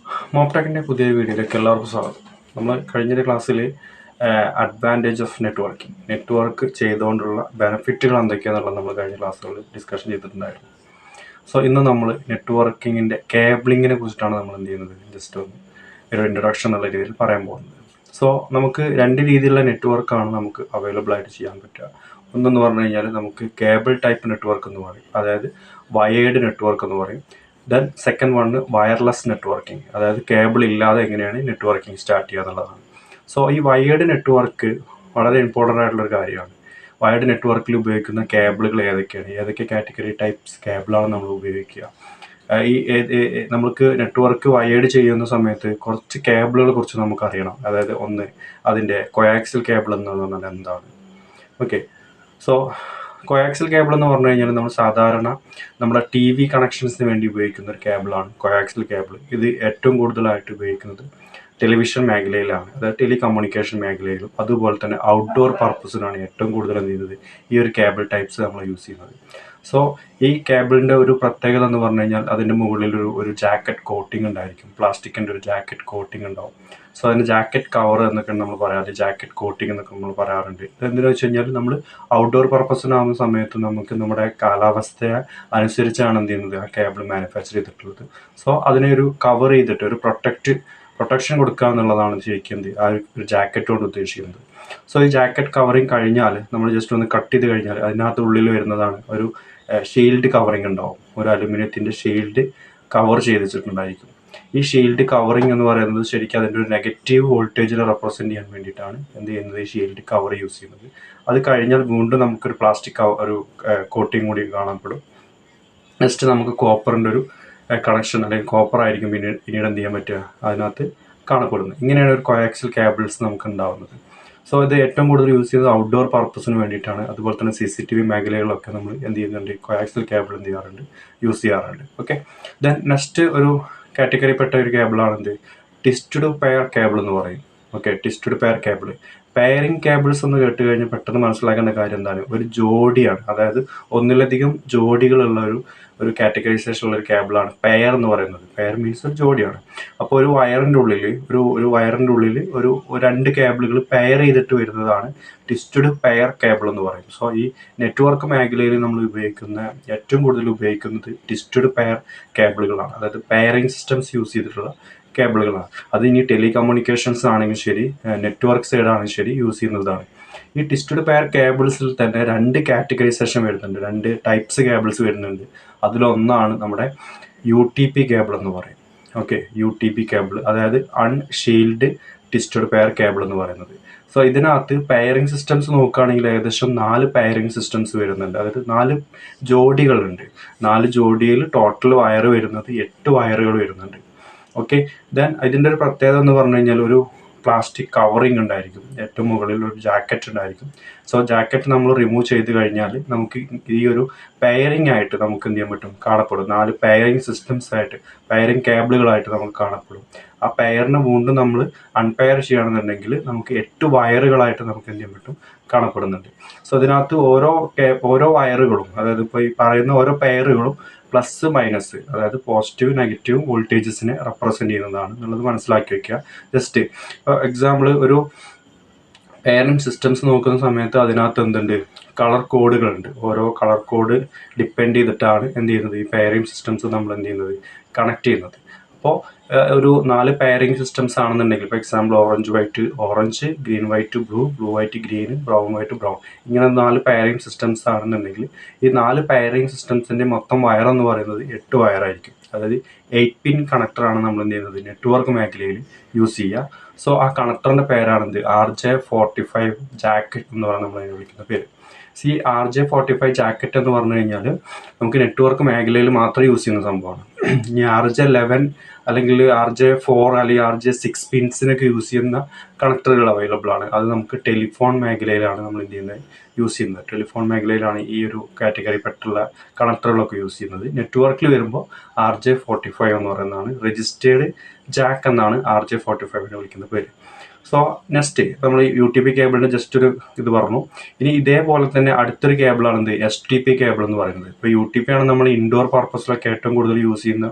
മോപ്ടെക്കിൻ്റെ പുതിയ വീഡിയോയിലേക്ക് എല്ലാവർക്കും സ്വാഗതം. നമ്മൾ കഴിഞ്ഞൊരു ക്ലാസ്സിൽ അഡ്വാൻറ്റേജ് ഓഫ് നെറ്റ്വർക്ക് ചെയ്തുകൊണ്ടുള്ള ബെനിഫിറ്റുകൾ എന്തൊക്കെയാണെന്നുള്ളത് നമ്മൾ കഴിഞ്ഞ ക്ലാസ്സുകളിൽ ഡിസ്കഷൻ ചെയ്തിട്ടുണ്ടായിരുന്നു. സോ ഇന്ന് നമ്മൾ നെറ്റ്വർക്കിങ്ങിൻ്റെ കേബിളിങ്ങിനെ കുറിച്ചിട്ടാണ് നമ്മൾ എന്ത് ചെയ്യുന്നത്, ജസ്റ്റ് ഒന്ന് ഒരു ഇൻട്രൊഡക്ഷൻ എന്നുള്ള രീതിയിൽ പറയാൻ പോകുന്നത്. സോ നമുക്ക് രണ്ട് രീതിയിലുള്ള നെറ്റ്വർക്കാണ് നമുക്ക് അവൈലബിൾ ആയിട്ട് ചെയ്യാൻ പറ്റുക. ഒന്നെന്ന് പറഞ്ഞു കഴിഞ്ഞാൽ നമുക്ക് കേബിൾ ടൈപ്പ് നെറ്റ്വർക്ക് എന്ന് പറയും, അതായത് വയേർഡ് നെറ്റ്വർക്ക് എന്ന് പറയും. Then second one wireless networking, അതായത് കേബിൾ ഇല്ലാതെ എങ്ങനെയാണ് നെറ്റ്വർക്കിംഗ് സ്റ്റാർട്ട് ചെയ്യുക എന്നുള്ളതാണ്. സോ ഈ വയേർഡ് നെറ്റ്വർക്ക് വളരെ ഇമ്പോർട്ടൻ്റ് ആയിട്ടുള്ളൊരു കാര്യമാണ്. വയർഡ് നെറ്റ്വർക്കിൽ ഉപയോഗിക്കുന്ന കേബിളുകൾ ഏതൊക്കെയാണ്, ഏതൊക്കെ കാറ്റഗറി ടൈപ്സ് കേബിളാണ് നമ്മൾ ഉപയോഗിക്കുക. നമുക്ക് നെറ്റ്വർക്ക് വയേർഡ് ചെയ്യുന്ന സമയത്ത് കുറച്ച് കേബിളുകളെ കുറിച്ച് നമുക്ക് അറിയണം. അതായത് ഒന്ന്, അതിൻ്റെ കൊയാക്സിൽ കേബിൾ എന്ന് പറഞ്ഞാൽ എന്താണ്. ഓക്കെ, സോ കൊയാക്സിൽ കേബിൾ എന്ന് പറഞ്ഞു കഴിഞ്ഞാൽ നമ്മൾ സാധാരണ നമ്മുടെ TV കണക്ഷൻസിന് വേണ്ടി ഉപയോഗിക്കുന്ന ഒരു കേബിളാണ് കൊയാക്സിൽ കേബിൾ. ഇത് ഏറ്റവും കൂടുതലായിട്ട് ഉപയോഗിക്കുന്നത് ടെലിവിഷൻ മേഖലയിലാണ്, അതായത് ടെലികമ്മ്യൂണിക്കേഷൻ മേഖലയിലും അതുപോലെ തന്നെ ഔട്ട്ഡോർ പർപ്പസിനാണ് ഏറ്റവും കൂടുതൽ എന്ത് ചെയ്യുന്നത് ഈ ഒരു കേബിൾ ടൈപ്സ് നമ്മൾ യൂസ് ചെയ്യുന്നത്. സോ ഈ കേബിളിൻ്റെ ഒരു പ്രത്യേകത എന്ന് പറഞ്ഞു കഴിഞ്ഞാൽ അതിൻ്റെ മുകളിൽ ഒരു ജാക്കറ്റ് കോട്ടിംഗ് ഉണ്ടായിരിക്കും, പ്ലാസ്റ്റിക്കിൻ്റെ ഒരു ജാക്കറ്റ് കോട്ടിംഗ് ഉണ്ടാവും. സോ അതിന് ജാക്കറ്റ് കവർ എന്നൊക്കെ നമ്മൾ പറയാറ്, ജാക്കറ്റ് കോട്ടിംഗ് എന്നൊക്കെ നമ്മൾ പറയാറുണ്ട്. ഇതെന്തിനാ വെച്ച് കഴിഞ്ഞാൽ നമ്മൾ ഔട്ട്ഡോർ പർപ്പസിനാവുന്ന സമയത്ത് നമുക്ക് നമ്മുടെ കാലാവസ്ഥയെ അനുസരിച്ചാണ് എന്ത് ചെയ്യുന്നത് ആ കേബിൾ മാനുഫാക്ചർ ചെയ്തിട്ടുള്ളത്. സോ അതിനെ ഒരു കവർ ചെയ്തിട്ട് ഒരു പ്രൊട്ടക്ഷൻ കൊടുക്കുക എന്നുള്ളതാണ് ശരിക്കും ആ ഒരു ജാക്കറ്റ് കൊണ്ട് ഉദ്ദേശിക്കുന്നത്. സോ ഈ ജാക്കറ്റ് കവറിങ് കഴിഞ്ഞാൽ നമ്മൾ ജസ്റ്റ് ഒന്ന് കട്ട് ചെയ്ത് കഴിഞ്ഞാൽ അതിനകത്ത് ഉള്ളിൽ വരുന്നതാണ് ഒരു ഷീൽഡ് കവറിങ് ഉണ്ടാവും. ഒരു അലുമിനിയത്തിൻ്റെ ഷീൽഡ് കവർ ചെയ്തിട്ടുണ്ടായിരിക്കും. ഈ ഷീൽഡ് കവറിങ് എന്ന് പറയുന്നത് ശരിക്കും അതിൻ്റെ ഒരു നെഗറ്റീവ് വോൾട്ടേജിനെ റെപ്രസെൻറ്റ് ചെയ്യാൻ വേണ്ടിയിട്ടാണ് എന്ത് ചെയ്യുന്നത് ഈ ഷീൽഡ് കവർ യൂസ് ചെയ്യുന്നത്. അത് കഴിഞ്ഞാൽ വീണ്ടും നമുക്കൊരു പ്ലാസ്റ്റിക് ഒരു കോട്ടിങ് കൂടി കാണപ്പെടും. നെക്സ്റ്റ് നമുക്ക് കോപ്പറിൻ്റെ ഒരു കണക്ഷൻ അല്ലെങ്കിൽ കോപ്പർ ആയിരിക്കും പിന്നീട് എന്ത് ചെയ്യാൻ പറ്റുക അതിനകത്ത് കാണപ്പെടുന്നത്. ഇങ്ങനെയാണ് ഒരു കോയാക്സിൽ കേബിൾസ് നമുക്ക് ഉണ്ടാവുന്നത്. സോ ഇത് ഏറ്റവും കൂടുതൽ യൂസ് ചെയ്യുന്നത് ഔട്ട്ഡോർ പർപ്പസിന് വേണ്ടിയിട്ടാണ്. അതുപോലെ തന്നെ CCTV മേഖലകളിലൊക്കെ നമ്മൾ എന്ത് ചെയ്യുന്നുണ്ട്, കോയാക്സിൽ കേബിൾ എന്ത് ചെയ്യാറുണ്ട്, യൂസ് ചെയ്യാറുണ്ട്. ഓക്കെ, ദെൻ നെക്സ്റ്റ് ഒരു കാറ്റഗറിപ്പെട്ട ഒരു കേബിളാണ് എന്ത്, ട്വിസ്റ്റഡ് പെയർ കേബിൾ എന്ന് പറയും. Okay, twisted pair cable. Pairing cables എന്ന് കേട്ട് കഴിഞ്ഞാൽ പെട്ടെന്ന് മനസ്സിലാക്കേണ്ട കാര്യം എന്താണ്, ഒരു ജോഡിയാണ്, അതായത് ഒന്നിലധികം ജോഡികളുള്ള ഒരു കാറ്റഗറൈസേഷൻ ഉള്ള ഒരു കേബിളാണ് പെയർ എന്ന് പറയുന്നത്. പെയർ മീൻസ് ഒരു ജോഡിയാണ്. അപ്പോൾ ഒരു വയറിൻ്റെ ഉള്ളിൽ ഒരു രണ്ട് കേബിളുകൾ പെയർ ചെയ്തിട്ട് വരുന്നതാണ് ട്വിസ്റ്റഡ് പെയർ കേബിൾ എന്ന് പറയും. സോ ഈ നെറ്റ്വർക്ക് മേഖലയിൽ നമ്മൾ ഏറ്റവും കൂടുതൽ ഉപയോഗിക്കുന്നത് ട്വിസ്റ്റഡ് പെയർ കേബിളുകളാണ്, അതായത് പെയറിംഗ് സിസ്റ്റംസ് യൂസ് ചെയ്തിട്ടുള്ള കേബിളുകളാണ്. അത് ഇനി ടെലികമ്മ്യൂണിക്കേഷൻസ് ആണെങ്കിലും ശരി, നെറ്റ്വർക്ക് സൈഡ് ആണെങ്കിലും ശരി യൂസ് ചെയ്യുന്നതാണ്. ഈ ട്വിസ്റ്റഡ് പെയർ കേബിൾസിൽ തന്നെ രണ്ട് കാറ്റഗറൈസേഷൻ വരുന്നുണ്ട്, രണ്ട് ടൈപ്സ് കേബിൾസ് വരുന്നുണ്ട്. അതിലൊന്നാണ് നമ്മുടെ UTP കേബിൾ എന്ന് പറയും. ഓക്കെ, UTP കേബിൾ, അതായത് അൺഷീൽഡ് ട്വിസ്റ്റഡ് പെയർ കേബിൾ എന്ന് പറയുന്നത്. സോ ഇതിനകത്ത് പെയറിംഗ് സിസ്റ്റംസ് നോക്കുകയാണെങ്കിൽ ഏകദേശം 4 പെയറിംഗ് സിസ്റ്റംസ് വരുന്നുണ്ട്, അതായത് 4 ജോഡികളുണ്ട്. 4 ജോഡിയിൽ ടോട്ടൽ വയർ വരുന്നത് 8 വയറുകൾ വരുന്നുണ്ട്. ഓക്കെ, ദെൻ ഇതിൻ്റെ ഒരു പ്രത്യേകത എന്ന് പറഞ്ഞു കഴിഞ്ഞാൽ ഒരു പ്ലാസ്റ്റിക് കവറിങ് ഉണ്ടായിരിക്കും, ഏറ്റവും മുകളിൽ ഒരു ജാക്കറ്റ് ഉണ്ടായിരിക്കും. സോ ജാക്കറ്റ് നമ്മൾ റിമൂവ് ചെയ്ത് കഴിഞ്ഞാൽ നമുക്ക് ഈ ഒരു പെയറിംഗ് ആയിട്ട് നമുക്ക് എന്ത് ചെയ്യാൻ പറ്റും, കാണപ്പെടും. 4 പെയറിംഗ് സിസ്റ്റംസ് ആയിട്ട്, പെയറിംഗ് കേബിളുകളായിട്ട് നമുക്ക് കാണപ്പെടും. ആ പെയറിനെ വീണ്ടും നമ്മൾ അൺപെയർ ചെയ്യുകയാണെന്നുണ്ടെങ്കിൽ നമുക്ക് 8 വയറുകളായിട്ട് നമുക്ക് എന്ത് ചെയ്യാൻ പറ്റും, കാണപ്പെടുന്നുണ്ട്. സോ ഇതിനകത്ത് ഓരോ വയറുകളും, അതായത് ഇപ്പോൾ ഈ പറയുന്ന ഓരോ പെയറുകളും പ്ലസ് മൈനസ്, അതായത് പോസിറ്റീവ് നെഗറ്റീവ് വോൾട്ടേജസിനെ റെപ്രസെൻറ്റ് ചെയ്യുന്നതാണ് എന്നുള്ളത് മനസ്സിലാക്കി വെക്കുക. ജസ്റ്റ് എക്സാമ്പിൾ, ഒരു പെയറിംഗ് സിസ്റ്റംസ് നോക്കുന്ന സമയത്ത് അതിനകത്ത് എന്തുണ്ട്, കളർ കോഡുകളുണ്ട്. ഓരോ കളർ കോഡ് ഡിപ്പെൻഡ് ചെയ്തിട്ടാണ് എന്ത് ചെയ്യുന്നത് ഈ പെയറിംഗ് സിസ്റ്റംസ് നമ്മൾ എന്ത് ചെയ്യുന്നത്, കണക്ട് ചെയ്യുന്നത്. അപ്പോൾ ഒരു 4 പെയറിംഗ് സിസ്റ്റംസ് ആണെന്നുണ്ടെങ്കിൽ, ഇപ്പോൾ example orange white orange, green white blue, blue white green, brown white brown, ഇങ്ങനെ 4 പെയറിംഗ് സിസ്റ്റംസ് ആണെന്നുണ്ടെങ്കിൽ ഈ 4 പെയറിംഗ് സിസ്റ്റംസിൻ്റെ മൊത്തം വയർ എന്ന് പറയുന്നത് 8 വയറായിരിക്കും. അതായത് 8 പിൻ കണക്ടറാണ് നമ്മൾ എന്ത് ചെയ്യുന്നത് നെറ്റ്വർക്ക് മേഖലയിൽ യൂസ് ചെയ്യുക. സോ ആ കണക്ടറിൻ്റെ പേരാണെന്ത്, RJ45 ജാക്കറ്റ് എന്ന് പറഞ്ഞാൽ നമ്മൾ അതിനെ വിളിക്കുന്ന പേര്. RJ45 ജാക്കറ്റ് എന്ന് പറഞ്ഞു കഴിഞ്ഞാൽ നമുക്ക് നെറ്റ്വർക്ക് മേഖലയിൽ മാത്രം യൂസ് ചെയ്യുന്ന സംഭവമാണ്. ഇനി RJ11 അല്ലെങ്കിൽ RJ4 അല്ലെങ്കിൽ RJ6 പിൻസിനൊക്കെ യൂസ് ചെയ്യുന്ന കണക്ടറുകൾ അവൈലബിൾ ആണ്. അത് നമുക്ക് ടെലിഫോൺ മേഖലയിലാണ് നമ്മൾ എന്ത് ചെയ്യുന്നത്, യൂസ് ചെയ്യുന്നത്. ടെലിഫോൺ മേഖലയിലാണ് ഈ ഒരു കാറ്റഗറി പെട്ടുള്ള കണക്ടറുകളൊക്കെ യൂസ് ചെയ്യുന്നത്. നെറ്റ്വർക്കിൽ വരുമ്പോൾ RJ45 എന്ന് പറയുന്നതാണ്. രജിസ്റ്റേർഡ് ജാക്ക് എന്നാണ് RJ45 വിളിക്കുന്ന പേര്. സോ നെക്സ്റ്റ് നമ്മൾ യു ടി പി കേബിളിൻ്റെ ജസ്റ്റ് ഒരു ഇത് പറഞ്ഞു. ഇനി ഇതേപോലെ തന്നെ അടുത്തൊരു കേബിളാണ് എന്ത് STP കേബിൾ എന്ന് പറയുന്നത്. ഇപ്പോൾ യു ടി പി ആണ് നമ്മൾ ഇൻഡോർ പർപ്പസിലൊക്കെ ഏറ്റവും കൂടുതൽ യൂസ് ചെയ്യുന്ന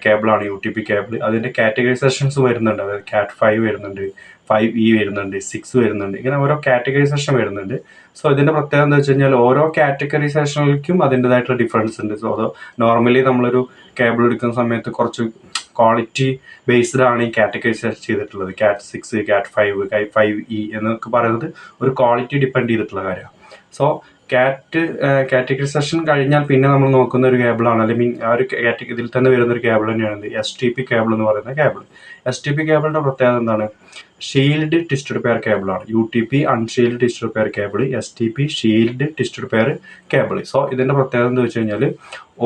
കേബിളാണ് യു ടി പി കേബിൾ. അതിൻ്റെ കാറ്റഗറൈസേഷൻസ് വരുന്നുണ്ട്. അതായത് CAT 5 വരുന്നുണ്ട്, 5E വരുന്നുണ്ട്, 6 വരുന്നുണ്ട്, ഇങ്ങനെ ഓരോ കാറ്റഗറൈസേഷൻ വരുന്നുണ്ട്. സോ ഇതിൻ്റെ പ്രത്യേകത എന്താ വെച്ച് കഴിഞ്ഞാൽ ഓരോ കാറ്റഗറൈസേഷനിലേക്കും അതിൻ്റെതായിട്ടുള്ള ഡിഫറൻസ് ഉണ്ട്. സോ അത് നോർമലി നമ്മളൊരു കേബിൾ എടുക്കുന്ന സമയത്ത് കുറച്ച് ക്വാളിറ്റി ബേസ്ഡ് ആണ് ഈ കാറ്റഗറൈസേഷൻ ചെയ്തിട്ടുള്ളത്. CAT 6, CAT 5, 5E എന്നൊക്കെ പറയുന്നത് ഒരു ക്വാളിറ്റി ഡിപ്പെൻഡ് ചെയ്തിട്ടുള്ള കാര്യമാണ്. സോ കാറ്റഗറൈസേഷൻ കഴിഞ്ഞാൽ പിന്നെ നമ്മൾ നോക്കുന്ന ഒരു കേബിളാണ്, അല്ലെങ്കിൽ ആ ഒരു ഇതിൽ തന്നെ വരുന്ന ഒരു കേബിൾ തന്നെയാണ് STP കേബിൾ എന്ന് പറയുന്ന കേബിൾ. STP കേബിളിൻ്റെ പ്രത്യേകത എന്താണ്? ഷീൽഡ് ട്വിസ്റ്റഡ് പെയർ കേബിളാണ്. UTP unshielded twisted pair cable, STP shield twisted pair cable. So ഇതിൻ്റെ പ്രത്യേകത എന്ന് വെച്ച് കഴിഞ്ഞാൽ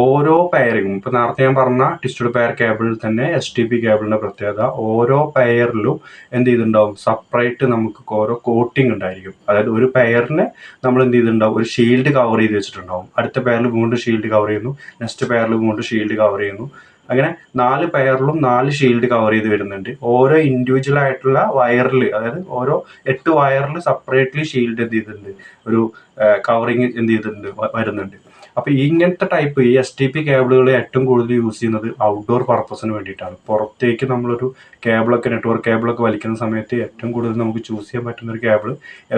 ഓരോ പെയറിങ്ങും, ഇപ്പോൾ നേരത്തെ ഞാൻ പറഞ്ഞ ട്വിസ്റ്റഡ് പെയർ കേബിളിൽ തന്നെ STP കേബിളിൻ്റെ പ്രത്യേകത ഓരോ പെയറിലും എന്ത് ചെയ്തിട്ടുണ്ടാവും? സെപ്പറേറ്റ് നമുക്ക് ഓരോ കോട്ടിങ് ഉണ്ടായിരിക്കും. അതായത് ഒരു പെയറിനെ നമ്മൾ എന്ത് ചെയ്തിട്ടുണ്ടാവും? ഒരു ഷീൽഡ് കവർ ചെയ്ത് വെച്ചിട്ടുണ്ടാവും. അടുത്ത പെയറിൽ വീണ്ടും ഷീൽഡ് കവർ ചെയ്യുന്നു, നെക്സ്റ്റ് പെയറിൽ വീണ്ടും ഷീൽഡ് കവർ ചെയ്യുന്നു. അങ്ങനെ 4 പെയറിലും 4 ഷീൽഡ് കവർ ചെയ്ത് വരുന്നുണ്ട്. ഓരോ ഇൻഡിവിജ്വൽ ആയിട്ടുള്ള വയറിൽ, അതായത് ഓരോ 8 വയറിൽ സെപ്പറേറ്റ്ലി ഷീൽഡ് എന്ത് ചെയ്തിട്ടുണ്ട്? ഒരു കവറിങ് എന്ത് ചെയ്തിട്ടുണ്ട്? വരുന്നുണ്ട്. അപ്പോൾ ഇങ്ങനത്തെ ടൈപ്പ് ഈ STP കേബിളുകൾ ഏറ്റവും കൂടുതൽ യൂസ് ചെയ്യുന്നത് ഔട്ട്ഡോർ പർപ്പസിന് വേണ്ടിയിട്ടാണ്. പുറത്തേക്ക് നമ്മളൊരു കേബിളൊക്കെ നെറ്റ്വർക്ക് കേബിളൊക്കെ വലിക്കുന്ന സമയത്ത് ഏറ്റവും കൂടുതൽ നമുക്ക് ചൂസ് ചെയ്യാൻ പറ്റുന്ന ഒരു കേബിൾ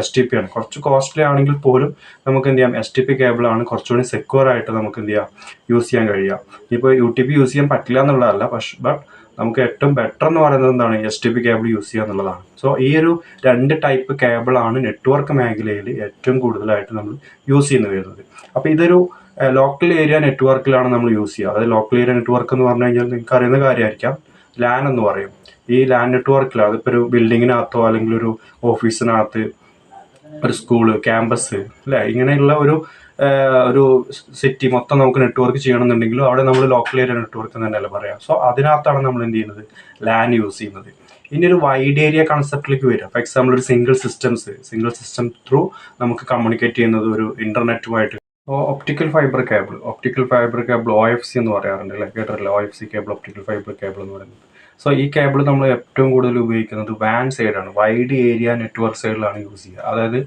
STP ആണ്. കുറച്ച് കോസ്റ്റ്ലി ആണെങ്കിൽ പോലും നമുക്ക് എന്ത് ചെയ്യാം? STP കേബിളാണ് കുറച്ചുകൂടി സെക്യൂർ ആയിട്ട് നമുക്ക് എന്ത് ചെയ്യാം? യൂസ് ചെയ്യാൻ കഴിയുക. ഇപ്പോൾ UTP യൂസ് ചെയ്യാൻ പറ്റില്ല എന്നുള്ളതല്ല, ബട്ട് നമുക്ക് ഏറ്റവും ബെറ്റർ എന്ന് പറയുന്നത് എന്താണ്? STP കേബിൾ യൂസ് ചെയ്യുക എന്നുള്ളതാണ്. സോ ഈ ഒരു 2 ടൈപ്പ് കേബിളാണ് നെറ്റ്വർക്ക് മേഖലയിൽ ഏറ്റവും കൂടുതലായിട്ട് നമ്മൾ യൂസ് ചെയ്യുന്നത് വരുന്നത്. അപ്പോൾ ഇതൊരു ലോക്കൽ ഏരിയ നെറ്റ്വർക്കിലാണ് നമ്മൾ യൂസ് ചെയ്യുക. അതായത് ലോക്കൽ ഏരിയ നെറ്റ്വർക്ക് എന്ന് പറഞ്ഞു കഴിഞ്ഞാൽ നിങ്ങൾക്ക് അറിയുന്ന കാര്യമായിരിക്കാം, LAN എന്ന് പറയും. ഈ LAN നെറ്റ്വർക്കിലാണ്, അതിപ്പോൾ ഒരു ബിൽഡിങ്ങിനകത്തോ അല്ലെങ്കിൽ ഒരു ഓഫീസിനകത്ത്, ഒരു സ്കൂള്, ക്യാമ്പസ്, അല്ലേ, ഇങ്ങനെയുള്ള ഒരു സിറ്റി മൊത്തം നമുക്ക് നെറ്റ്വർക്ക് ചെയ്യണമെന്നുണ്ടെങ്കിലും അവിടെ നമ്മൾ ലോക്കൽ ഏരിയ നെറ്റ്വർക്ക് തന്നെയല്ലേ പറയാം. സോ അതിനകത്താണ് നമ്മൾ എന്ത് ചെയ്യുന്നത്? LAN യൂസ് ചെയ്യുന്നത്. ഇനി ഒരു വൈഡ് ഏരിയ കൺസെപ്റ്റിലേക്ക് വരിക. ഫോർ എക്സാമ്പിൾ ഒരു സിംഗിൾ സിസ്റ്റം ത്രൂ നമുക്ക് കമ്മ്യൂണിക്കേറ്റ് ചെയ്യുന്നത് ഒരു ഇന്റർനെറ്റുമായിട്ട്. ഒപ്റ്റിക്കൽ ഫൈബർ കേബിൾ OFC എന്ന് പറയാറുണ്ട്, അല്ലേ, കേട്ടിട്ടില്ല? OFC cable, optical fibre cable എന്ന് പറയുന്നത്. സോ ഈ കേബിൾ നമ്മൾ ഏറ്റവും കൂടുതൽ ഉപയോഗിക്കുന്നത് വാൻ സൈഡാണ്, വൈഡ് ഏരിയ നെറ്റ്വർക്ക് സൈഡിലാണ് യൂസ് ചെയ്യുക. അതായത്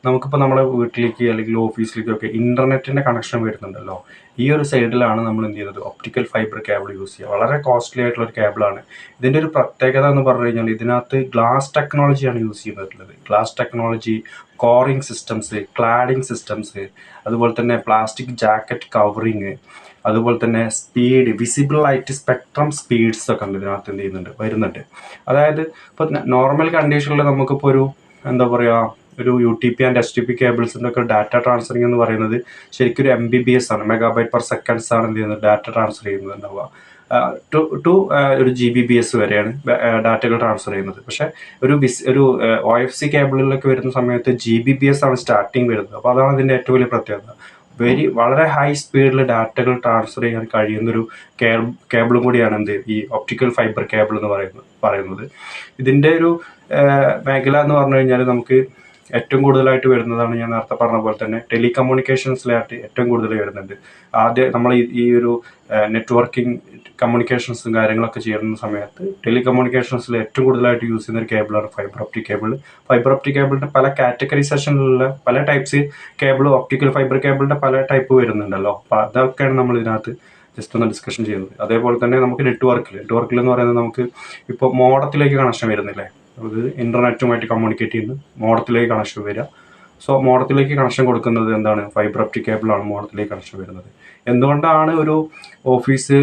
നമുക്കിപ്പോൾ നമ്മുടെ വീട്ടിലേക്ക് അല്ലെങ്കിൽ ഓഫീസിലേക്കൊക്കെ ഇൻ്റർനെറ്റിൻ്റെ കണക്ഷൻ വരുന്നുണ്ടല്ലോ, ഈ ഒരു സൈഡിലാണ് നമ്മൾ എന്ത് ചെയ്യുന്നത്? ഒപ്റ്റിക്കൽ ഫൈബർ കേബിൾ യൂസ് ചെയ്യുക. വളരെ കോസ്റ്റ്ലി ആയിട്ടുള്ള ഒരു കേബിളാണ്. ഇതിൻ്റെ ഒരു പ്രത്യേകത എന്ന് പറഞ്ഞു കഴിഞ്ഞാൽ ഇതിനകത്ത് ഗ്ലാസ് ടെക്നോളജിയാണ് യൂസ് ചെയ്തിട്ടുള്ളത്. Glass technology, coring systems, cladding systems, അതുപോലെ തന്നെ പ്ലാസ്റ്റിക് ജാക്കറ്റ് കവറിങ്, അതുപോലെ തന്നെ speed, visible light spectrum speeds ഒക്കെ ഉണ്ട് ഇതിനകത്ത് എന്ത് വരുന്നുണ്ട്. അതായത് ഇപ്പോൾ നോർമൽ കണ്ടീഷനിൽ നമുക്കിപ്പോൾ ഒരു എന്താ പറയുക, ഒരു UTP ആൻഡ് STP കേബിൾസിൻ്റെ ഒക്കെ ഡാറ്റ ട്രാൻസ്ഫറിങ് എന്ന് പറയുന്നത് ശരിക്കും ഒരു MBPS ആണ്, MB/s ആണ് എന്ത് ചെയ്യുന്നത്? ഡാറ്റ ട്രാൻസ്ഫർ ചെയ്യുന്നത് ഉണ്ടാവുക. ടു ഒരു GBPS വരെയാണ് ഡാറ്റകൾ ട്രാൻസ്ഫർ ചെയ്യുന്നത്. പക്ഷേ ഒരു OFC കേബിളിലൊക്കെ വരുന്ന സമയത്ത് GBPS ആണ് സ്റ്റാർട്ടിങ് വരുന്നത്. അപ്പോൾ അതാണ് ഇതിൻ്റെ ഏറ്റവും വലിയ പ്രത്യേകത. വളരെ ഹൈ സ്പീഡിൽ ഡാറ്റകൾ ട്രാൻസ്ഫർ ചെയ്യാൻ കഴിയുന്നൊരു കേബിളും കൂടിയാണ് എന്ത് ഈ ഒപ്റ്റിക്കൽ ഫൈബർ കേബിൾ എന്ന് പറയുന്നത്. ഇതിൻ്റെ ഒരു മേഖല എന്ന് പറഞ്ഞു കഴിഞ്ഞാൽ നമുക്ക് ഏറ്റവും കൂടുതലായിട്ട് വരുന്നതാണ് ഞാൻ നേരത്തെ പറഞ്ഞ പോലെ തന്നെ ടെലികമ്മ്യൂണിക്കേഷൻസിലായിട്ട് ഏറ്റവും കൂടുതൽ വരുന്നുണ്ട്. ആദ്യം നമ്മൾ ഈ ഒരു നെറ്റ്വർക്കിംഗ് കമ്മ്യൂണിക്കേഷൻസും കാര്യങ്ങളൊക്കെ ചെയ്യുന്ന സമയത്ത് ടെലികമ്മ്യൂണിക്കേഷൻസിൽ ഏറ്റവും കൂടുതലായിട്ട് യൂസ് ചെയ്യുന്ന ഒരു കേബിളാണ് fibre optic cable. Fibre optic കേബിളിൻ്റെ പല കാറ്റഗറൈസേഷനിലുള്ള പല ടൈപ്സ് കേബിൾ, ഒപ്റ്റിക്കൽ ഫൈബർ കേബിളിൻ്റെ പല ടൈപ്പ് വരുന്നുണ്ടല്ലോ. അപ്പോൾ അതൊക്കെയാണ് നമ്മൾ ഇതിനകത്ത് ജസ്റ്റ് ഒന്ന് ഡിസ്കഷൻ ചെയ്യുന്നത്. അതേപോലെ തന്നെ നമുക്ക് നെറ്റ്വർക്കിൽ എന്ന് പറയുന്നത് നമുക്ക് ഇപ്പോൾ മോഡത്തിലേക്ക് കണക്ഷൻ വരുന്നില്ലേ, അത് ഇൻ്റർനെറ്റുമായിട്ട് കമ്മ്യൂണിക്കേറ്റ് ചെയ്യുന്നു, മോഡത്തിലേക്ക് കണക്ഷൻ വരിക. സോ മോഡത്തിലേക്ക് കണക്ഷൻ കൊടുക്കുന്നത് എന്താണ്? ഫൈബർ ഒപ്റ്റിക് കേബിളാണ് മോഡത്തിലേക്ക് കണക്ഷൻ വരുന്നത്. എന്തുകൊണ്ടാണ് ഒരു ഓഫീസ്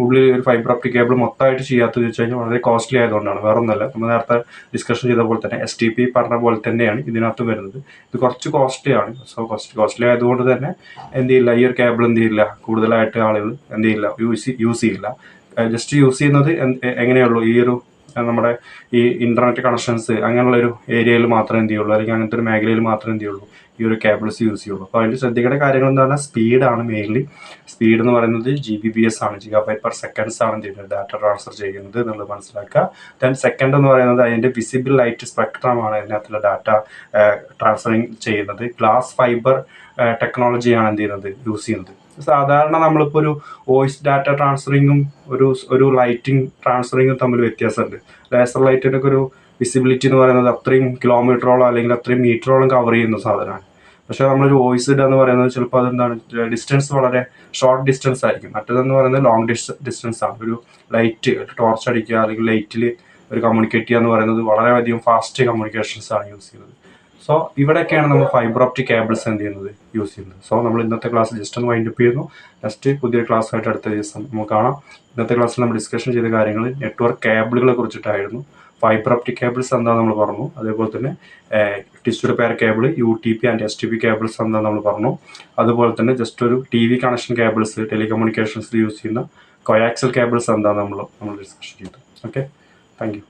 ഉള്ളിൽ ഒരു ഫൈബർ ഒപ്റ്റിക് കേബിൾ മൊത്തമായിട്ട് ചെയ്യാത്തത് വെച്ച് കഴിഞ്ഞാൽ വളരെ കോസ്റ്റ്ലി ആയതുകൊണ്ടാണ്, വേറെ ഒന്നല്ല. നമ്മൾ നേരത്തെ ഡിസ്കഷൻ ചെയ്ത പോലെ തന്നെ STP പറഞ്ഞ പോലെ തന്നെയാണ് ഇതിനകത്ത് വരുന്നത്. ഇത് കുറച്ച് കോസ്റ്റ്ലി ആണ്. സോ കോസ്റ്റ്ലി ആയതുകൊണ്ട് തന്നെ എന്ത് ചെയ്യില്ല, ഈ ഒരു കേബിൾ എന്ത് ചെയ്യില്ല, കൂടുതലായിട്ട് ആളുകൾ എന്ത് ചെയ്യില്ല, യൂസ് ചെയ്യില്ല. ജസ്റ്റ് യൂസ് ചെയ്യുന്നത് എങ്ങനെയുള്ളൂ, ഈ ഒരു നമ്മുടെ ഈ ഇൻ്റർനെറ്റ് കണക്ഷൻസ് അങ്ങനെയുള്ള ഒരു ഏരിയയിൽ മാത്രമേ എന്ത് ചെയ്യുള്ളൂ, അല്ലെങ്കിൽ അങ്ങനത്തെ ഒരു മേഖലയിൽ മാത്രമേ എന്ത് ചെയ്യുള്ളൂ ഈ ഒരു കേബിൾസ് യൂസ് ചെയ്യുള്ളൂ. അപ്പോൾ അതിൽ ശ്രദ്ധിക്കേണ്ട കാര്യങ്ങൾ എന്ന് പറഞ്ഞാൽ സ്പീഡാണ് മെയിൻലി. സ്പീഡ് എന്ന് പറയുന്നത് GBPS ആണ്, GB/s ആണ് ചെയ്യുന്നത് ഡാറ്റ ട്രാൻസ്ഫർ ചെയ്യുന്നത് എന്നുള്ളത് മനസ്സിലാക്കുക. ദെൻ സെക്കൻഡ് എന്ന് പറയുന്നത് അതിൻ്റെ വിസിബിൾ ലൈറ്റ് സ്പെക്ട്രം ആണ് ഇതിനകത്തുള്ള ഡാറ്റ ട്രാൻസ്ഫറിങ് ചെയ്യുന്നത്. ഗ്ലാസ് ഫൈബർ ടെക്നോളജിയാണ് എന്ത് ചെയ്യുന്നത്, യൂസ് ചെയ്യുന്നത്. സാധാരണ നമ്മളിപ്പോൾ ഒരു വോയിസ് ഡാറ്റ ട്രാൻസ്ഫറിങ്ങും ഒരു ലൈറ്റിംഗ് ട്രാൻസ്ഫറിങ്ങും തമ്മിൽ വ്യത്യാസമുണ്ട്. ലേസർ ലൈറ്റിൻ്റെ ഒക്കെ ഒരു വിസിബിലിറ്റി എന്ന് പറയുന്നത് അത്രയും കിലോമീറ്ററോളം അല്ലെങ്കിൽ അത്രയും മീറ്ററോളം കവർ ചെയ്യുന്ന സാധനമാണ്. പക്ഷേ നമ്മളൊരു വോയിസ് ഇടുക എന്ന് പറയുന്നത് ചിലപ്പോൾ അതെന്താണ് ഡിസ്റ്റൻസ് വളരെ ഷോർട്ട് ഡിസ്റ്റൻസ് ആയിരിക്കും. മറ്റേതെന്ന് പറയുന്നത് ലോങ് ഡിസ്റ്റൻസ് ആണ്. ഒരു ലൈറ്റ് ടോർച്ച് അടിക്കുക അല്ലെങ്കിൽ ലൈറ്റിൽ ഒരു കമ്മ്യൂണിക്കേറ്റ് ചെയ്യുക എന്ന് പറയുന്നത് വളരെയധികം ഫാസ്റ്റ് കമ്മ്യൂണിക്കേഷൻസ് ആണ് യൂസ് ചെയ്യുന്നത്. സോ ഇവിടെയൊക്കെയാണ് നമ്മൾ ഫൈബർ ഓപ്റ്റിക് കേബിൾസ് എന്ത് ചെയ്യുന്നത് യൂസ് ചെയ്യുന്നത്. സോ നമ്മൾ ഇന്നത്തെ ക്ലാസ് ജസ്റ്റ് ഒന്ന് വൈൻഡപ്പ് ചെയ്യുന്നു. നെക്സ്റ്റ് പുതിയൊരു ക്ലാസ്സായിട്ട് അടുത്ത ദിവസം നമുക്ക് കാണാം. ഇന്നത്തെ ക്ലാസ്സിൽ നമ്മൾ ഡിസ്കഷൻ ചെയ്ത കാര്യങ്ങൾ നെറ്റ്വർക്ക് കേബിളുകളെ കുറിച്ചിട്ടായിരുന്നു. ഫൈബർ ഓപ്റ്റിക് കേബിൾസ് എന്താണെന്ന് നമ്മൾ പറഞ്ഞു. അതേപോലെ തന്നെ tissue pair cable, UTP and STP cables എന്താണെന്ന് നമ്മൾ പറഞ്ഞു. അതുപോലെ തന്നെ ജസ്റ്റ് ഒരു TV കണക്ഷൻ കേബിൾസ്, ടെലികമ്മ്യൂണിക്കേഷൻസിൽ യൂസ് ചെയ്യുന്ന കോയാക്സൽ കേബിൾസ് എന്താണെന്ന് നമ്മൾ ഡിസ്കഷൻ ചെയ്തു. Okay, thank you.